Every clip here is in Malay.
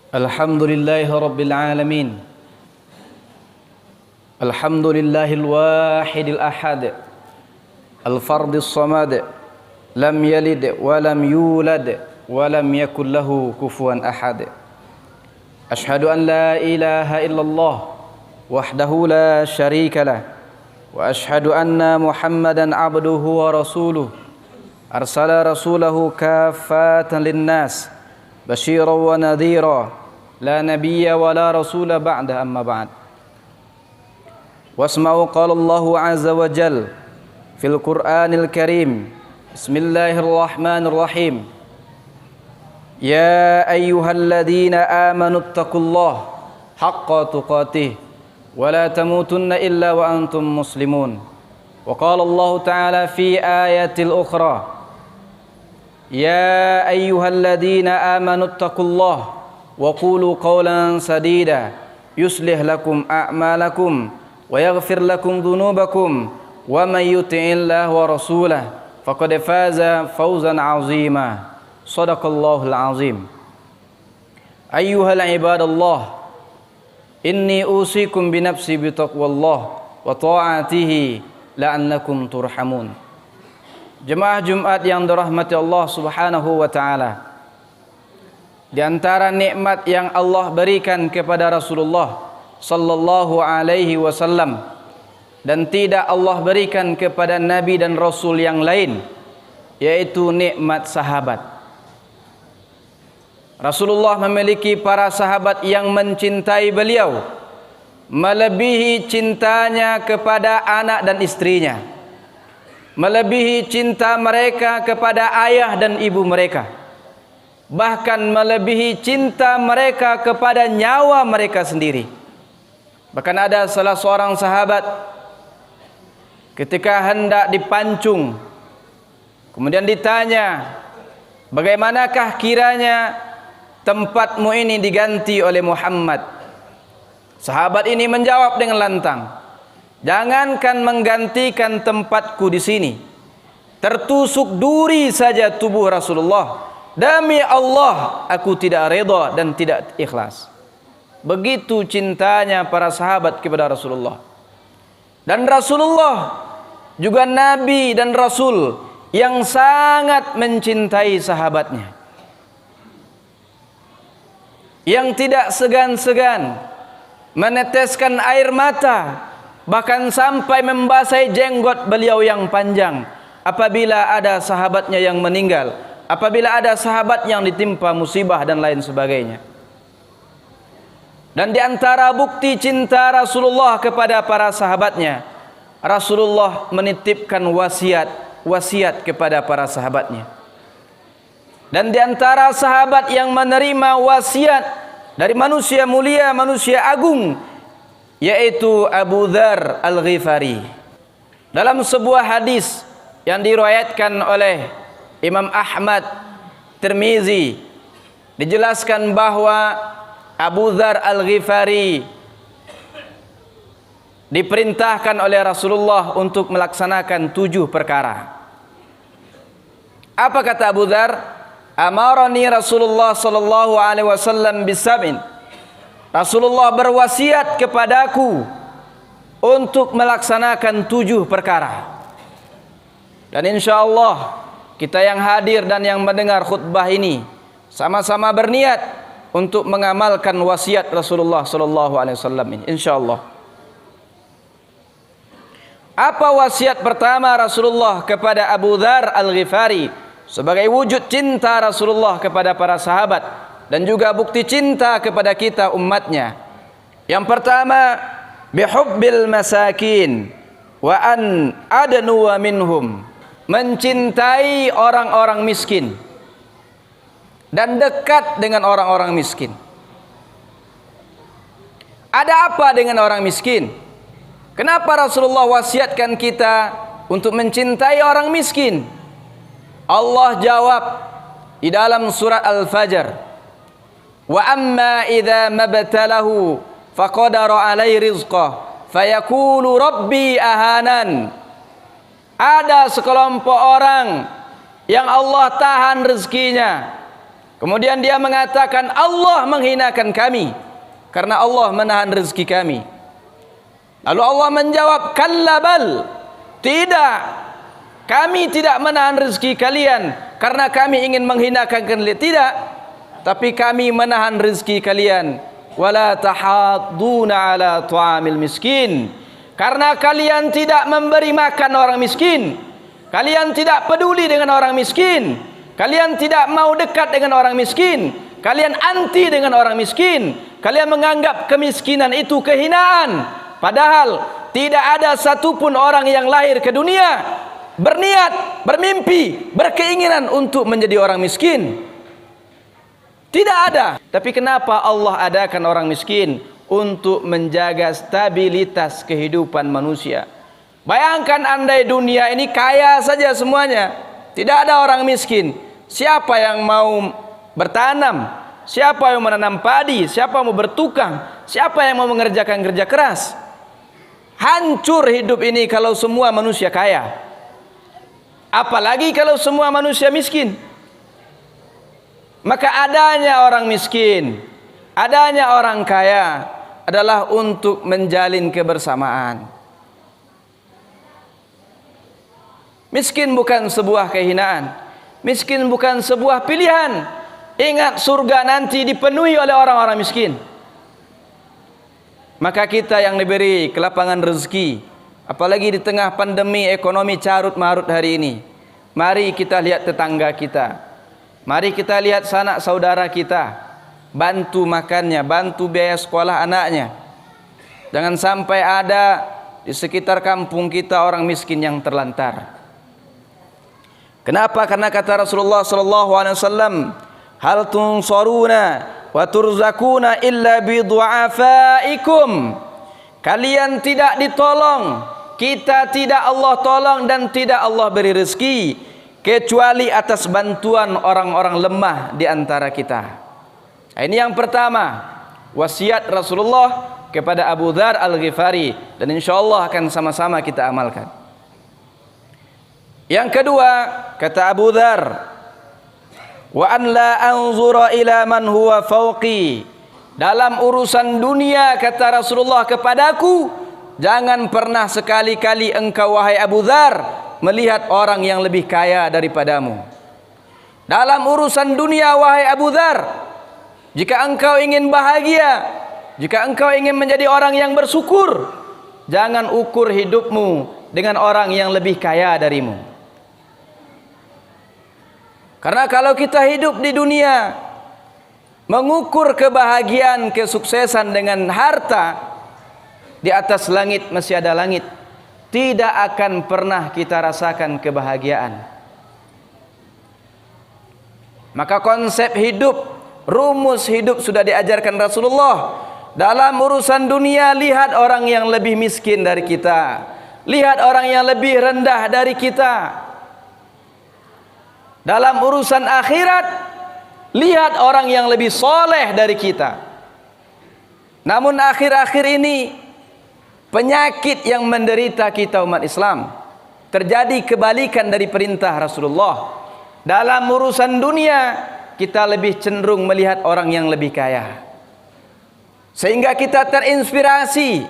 Alhamdulillahi Rabbil Alamin. Alhamdulillahil wahidil ahad, al-fardis samad, lam yalid wa lam yulad wa lam yakul lahu kufuwan ahad. Ashhadu an la ilaha illallah wahdahu la syarika lah, wa ashhadu anna Muhammadan abduhu wa rasuluh, arsala rasulahu kaffatan linnas basyiran wa nadhira, la nabiyya wa la rasula ba'da, amma ba'd. Wasma'u qala Allahu azza wa jal fil Qur'anil Karim. Bismillahirrahmanirrahim. Ya ayyuhalladzina amanu taqullaha haqqa tuqatih wa la tamutunna illa wa antum muslimun. Wa qala Allahu ta'ala fi ayatil ukhra, ya ayyuhalladzina amanu taqullaha wa qulu qawlan sadida yuslih lakum a'malakum wa yaghfir lakum dhunubakum wa may yuti'illah wa rasulahu faqad faza fawzan 'azima. Shadaqallahul 'azim. Ayyuhal ibadallah, inni usikum bi nafsi bi taqwallah wa ta'atihi la'annakum turhamun. Jemaah Jumat yang dirahmati Allah Subhanahu wa taala, di antara nikmat yang Allah berikan kepada Rasulullah sallallahu alaihi wasallam dan tidak Allah berikan kepada nabi dan rasul yang lain, yaitu nikmat sahabat. Rasulullah memiliki para sahabat yang mencintai beliau melebihi cintanya kepada anak dan istrinya, melebihi cinta mereka kepada ayah dan ibu mereka, bahkan melebihi cinta mereka kepada nyawa mereka sendiri. Bahkan ada salah seorang sahabat ketika hendak dipancung, kemudian ditanya, bagaimanakah kiranya tempatmu ini diganti oleh Muhammad? Sahabat ini menjawab dengan lantang, jangankan menggantikan tempatku di sini, tertusuk duri saja tubuh Rasulullah, demi Allah aku tidak redha dan tidak ikhlas. Begitu cintanya para sahabat kepada Rasulullah. Dan Rasulullah juga nabi dan rasul yang sangat mencintai sahabatnya, yang tidak segan-segan meneteskan air mata, bahkan sampai membasahi jenggot beliau yang panjang apabila ada sahabatnya yang meninggal, apabila ada sahabat yang ditimpa musibah dan lain sebagainya. Dan di antara bukti cinta Rasulullah kepada para sahabatnya, Rasulullah menitipkan wasiat kepada para sahabatnya. Dan di antara sahabat yang menerima wasiat dari manusia mulia, manusia agung, yaitu Abu Dzar Al-Ghifari. Dalam sebuah hadis yang diriwayatkan oleh Imam Ahmad, Tirmizi, dijelaskan bahwa Abu Dzar Al-Ghifari diperintahkan oleh Rasulullah untuk melaksanakan 7 perkara. Apa kata Abu Dzar? Amarani Rasulullah sallallahu alaihi wasallam bisab'in. Rasulullah berwasiat kepadaku untuk melaksanakan 7 perkara. Dan insyaallah kita yang hadir dan yang mendengar khutbah ini sama-sama berniat untuk mengamalkan wasiat Rasulullah sallallahu alaihi wasallam ini, insyaallah. Apa wasiat pertama Rasulullah kepada Abu Dzar Al-Ghifari sebagai wujud cinta Rasulullah kepada para sahabat dan juga bukti cinta kepada kita umatnya? Yang pertama, bihubbil masakin wa an adnu wa minhum. Mencintai orang-orang miskin dan dekat dengan orang-orang miskin. Ada apa dengan orang miskin? Kenapa Rasulullah wasiatkan kita untuk mencintai orang miskin? Allah jawab di dalam surat Al-Fajr, wa amma idza mabtalahu faqadara alaihi rizqah fayaqulu rabbi ahanan. Ada sekelompok orang yang Allah tahan rezekinya, Kemudian dia mengatakan Allah menghinakan kami karena Allah menahan rezeki kami. Lalu Allah menjawab, kallabal, tidak, kami tidak menahan rezeki kalian karena kami ingin menghinakan kalian, tidak, tapi kami menahan rezeki kalian wala tahadduna ala ta'amil miskin, karena kalian tidak memberi makan orang miskin, kalian tidak peduli dengan orang miskin, kalian tidak mau dekat dengan orang miskin, kalian anti dengan orang miskin, kalian menganggap kemiskinan itu kehinaan. Padahal tidak ada satupun orang yang lahir ke dunia berniat, bermimpi, berkeinginan untuk menjadi orang miskin. Tidak ada. Tapi kenapa Allah adakan orang miskin? Untuk menjaga stabilitas kehidupan manusia. Bayangkan andai dunia ini kaya saja semuanya, tidak ada orang miskin, siapa yang mau bertanam? Siapa yang menanam padi? Siapa yang mau bertukang? Siapa yang mau mengerjakan kerja keras? Hancur hidup ini kalau semua manusia kaya. Apalagi kalau semua manusia miskin. Maka adanya orang miskin, adanya orang kaya adalah untuk menjalin kebersamaan. Miskin bukan sebuah kehinaan, miskin bukan sebuah pilihan. Ingat, surga nanti dipenuhi oleh orang-orang miskin. Maka kita yang diberi kelapangan rezeki, apalagi di tengah pandemi ekonomi carut marut hari ini, mari kita lihat tetangga kita, mari kita lihat sanak saudara kita, bantu makannya, bantu biaya sekolah anaknya. Jangan sampai ada di sekitar kampung kita orang miskin yang terlantar. Kenapa? Karena kata Rasulullah SAW, hal tunsaruna wa turzakuna illa bi du'afaikum. Kalian tidak ditolong, kita tidak Allah tolong dan tidak Allah beri rezeki kecuali atas bantuan orang-orang lemah di antara kita. Ini yang pertama, wasiat Rasulullah kepada Abu Dzar Al-Ghifari, dan insyaallah akan sama-sama kita amalkan. Yang kedua, kata Abu Dzar, wa an la anzura ila man huwa fawqi. Dalam urusan dunia, kata Rasulullah kepadaku, jangan pernah sekali-kali engkau wahai Abu Dzar melihat orang yang lebih kaya daripadamu. Dalam urusan dunia wahai Abu Dzar, jika engkau ingin bahagia, jika engkau ingin menjadi orang yang bersyukur, jangan ukur hidupmu dengan orang yang lebih kaya darimu. Karena kalau kita hidup di dunia mengukur kebahagiaan, kesuksesan dengan harta, di atas langit masih ada langit, tidak akan pernah kita rasakan kebahagiaan. Maka konsep hidup, rumus hidup sudah diajarkan Rasulullah. Dalam urusan dunia, lihat orang yang lebih miskin dari kita, lihat orang yang lebih rendah dari kita. Dalam urusan akhirat, lihat orang yang lebih soleh dari kita. Namun akhir-akhir ini penyakit yang menderita kita umat Islam, terjadi kebalikan dari perintah Rasulullah. Dalam urusan dunia, kita lebih cenderung melihat orang yang lebih kaya, sehingga kita terinspirasi,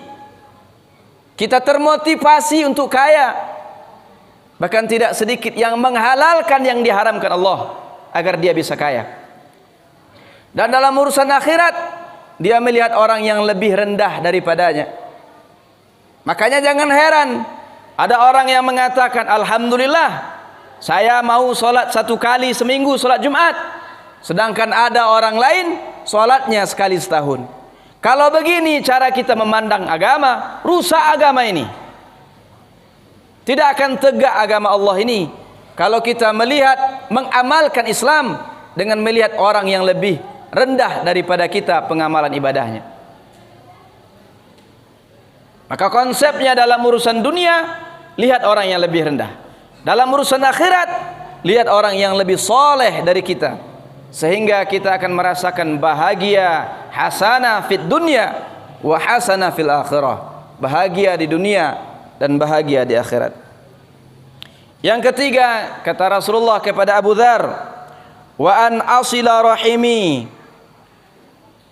kita termotivasi untuk kaya. Bahkan tidak sedikit yang menghalalkan yang diharamkan Allah agar dia bisa kaya. Dan dalam urusan akhirat, dia melihat orang yang lebih rendah daripadanya. Makanya jangan heran ada orang yang mengatakan, alhamdulillah saya mau sholat 1 kali seminggu, sholat Jumat, sedangkan ada orang lain sholatnya sekali setahun. Kalau begini cara kita memandang agama, rusak agama ini. Tidak akan tegak agama Allah ini kalau kita melihat, mengamalkan Islam dengan melihat orang yang lebih rendah daripada kita pengamalan ibadahnya. Maka konsepnya dalam urusan dunia, lihat orang yang lebih rendah. Dalam urusan akhirat, lihat orang yang lebih soleh dari kita, sehingga kita akan merasakan bahagia, hasanah fid dunya wa hasanah fil akhirah. Bahagia di dunia dan bahagia di akhirat. Yang ketiga, kata Rasulullah kepada Abu Dzar, wa an asila rahimi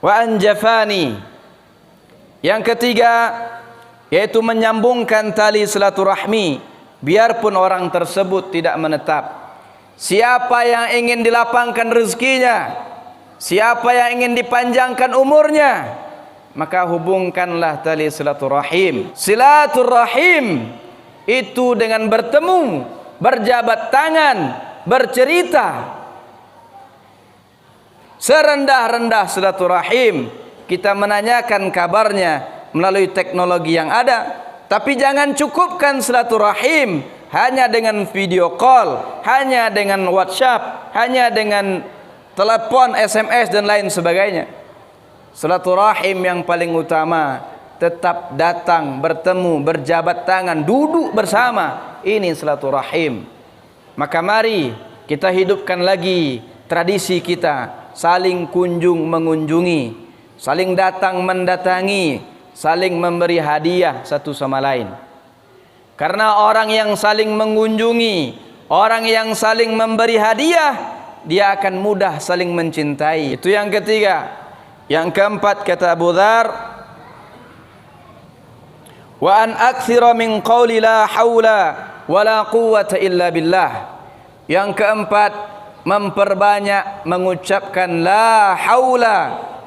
wa an jafani. Yang ketiga yaitu menyambungkan tali silaturahmi biarpun orang tersebut tidak menetap. Siapa yang ingin dilapangkan rezekinya, siapa yang ingin dipanjangkan umurnya, maka hubungkanlah tali silaturahim. Silaturahim itu dengan bertemu, berjabat tangan, bercerita. Serendah-rendah silaturahim, kita menanyakan kabarnya melalui teknologi yang ada. Tapi jangan cukupkan silaturahim hanya dengan video call, hanya dengan WhatsApp, hanya dengan telepon, SMS dan lain sebagainya. Silaturahim yang paling utama tetap datang, bertemu, berjabat tangan, duduk bersama. Ini silaturahim. Maka mari kita hidupkan lagi tradisi kita, saling kunjung mengunjungi, saling datang mendatangi, saling memberi hadiah satu sama lain. Karena orang yang saling mengunjungi, orang yang saling memberi hadiah, dia akan mudah saling mencintai. Itu yang ketiga. Yang keempat kata Abu Dzar, wa an aktsira min qawli la haula wala quwwata illa billah. Yang keempat, memperbanyak mengucapkan la haula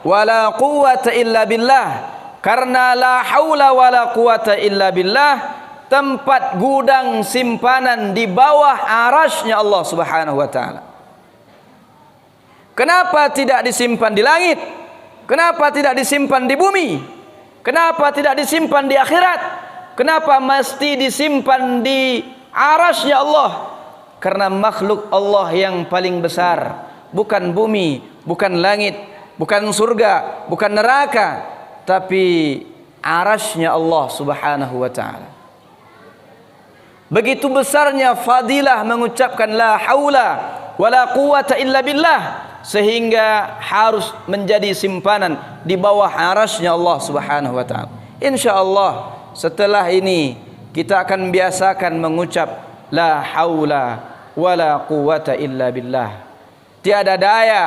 wala quwwata illa billah. Karena la haula wala quwwata illa billah tempat gudang simpanan di bawah arasy-Nya Allah Subhanahu wa taala. Kenapa tidak disimpan di langit? Kenapa tidak disimpan di bumi? Kenapa tidak disimpan di akhirat? Kenapa mesti disimpan di arasy-Nya Allah? Karena makhluk Allah yang paling besar, bukan bumi, bukan langit, bukan surga, bukan neraka, tapi arasy-Nya Allah Subhanahu wa taala. Begitu besarnya fadilah mengucapkan la haula wala quwwata illa billah, sehingga harus menjadi simpanan di bawah arasy-Nya Allah Subhanahu wa taala. Insyaallah setelah ini kita akan biasakan mengucap la haula wala quwwata illa billah. Tiada daya,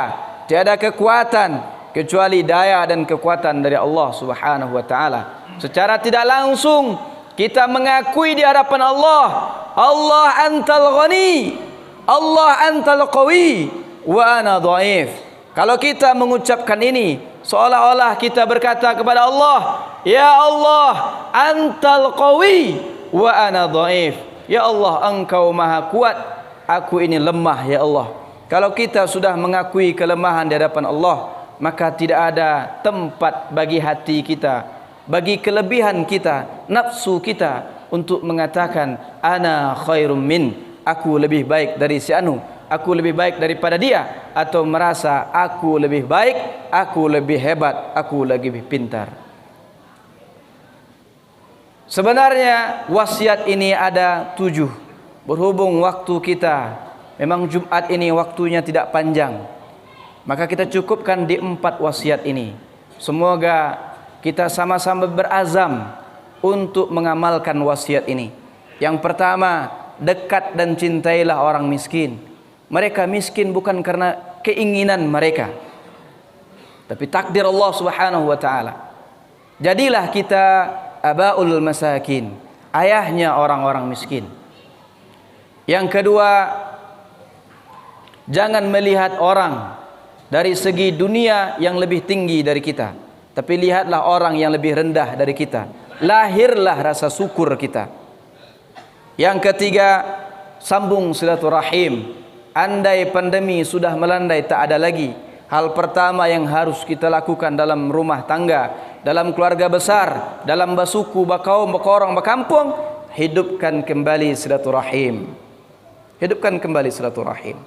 tiada kekuatan kecuali daya dan kekuatan dari Allah Subhanahu wa taala. Secara tidak langsung kita mengakui di hadapan Allah, Allah antal ghani, Allah antal qawi, wa ana dhaif. Kalau kita mengucapkan ini, seolah-olah kita berkata kepada Allah, ya Allah antal qawi wa ana dhaif. Ya Allah, Engkau maha kuat, aku ini lemah ya Allah. Kalau kita sudah mengakui kelemahan di hadapan Allah, maka tidak ada tempat bagi hati kita, bagi kelebihan kita, nafsu kita untuk mengatakan ana khairum min, aku lebih baik dari si anu, aku lebih baik daripada dia, atau merasa aku lebih baik, aku lebih hebat, aku lebih pintar. Sebenarnya wasiat ini ada 7. Berhubung waktu kita memang Jumat ini waktunya tidak panjang, maka kita cukupkan di 4 wasiat ini. Semoga kita sama-sama berazam untuk mengamalkan wasiat ini. Yang pertama, dekat dan cintailah orang miskin. Mereka miskin bukan karena keinginan mereka, tapi takdir Allah Subhanahu wa taala. Jadilah kita abaul masakin, ayahnya orang-orang miskin. Yang kedua, jangan melihat orang dari segi dunia yang lebih tinggi dari kita, tapi lihatlah orang yang lebih rendah dari kita. Lahirlah rasa syukur kita. Yang ketiga, sambung silaturahim. Andai pandemi sudah melandai tak ada lagi, hal pertama yang harus kita lakukan dalam rumah tangga, dalam keluarga besar, dalam basuku, bakaum, bakorang, bakampung, hidupkan kembali silaturahim. Hidupkan kembali silaturahim.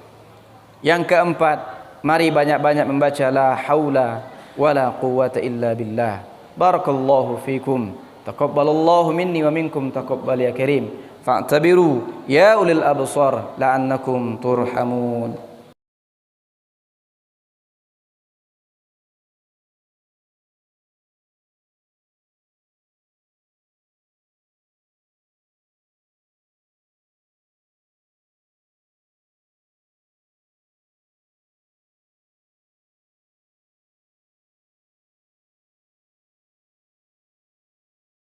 Yang keempat, mari banyak-banyak membaca la haula wala quwwata illa billah. Barakallahu fikum. Taqabbalallahu minni wa minkum taqabbal ya karim. Fa'tabiru ya ulil absar la'annakum turhamun.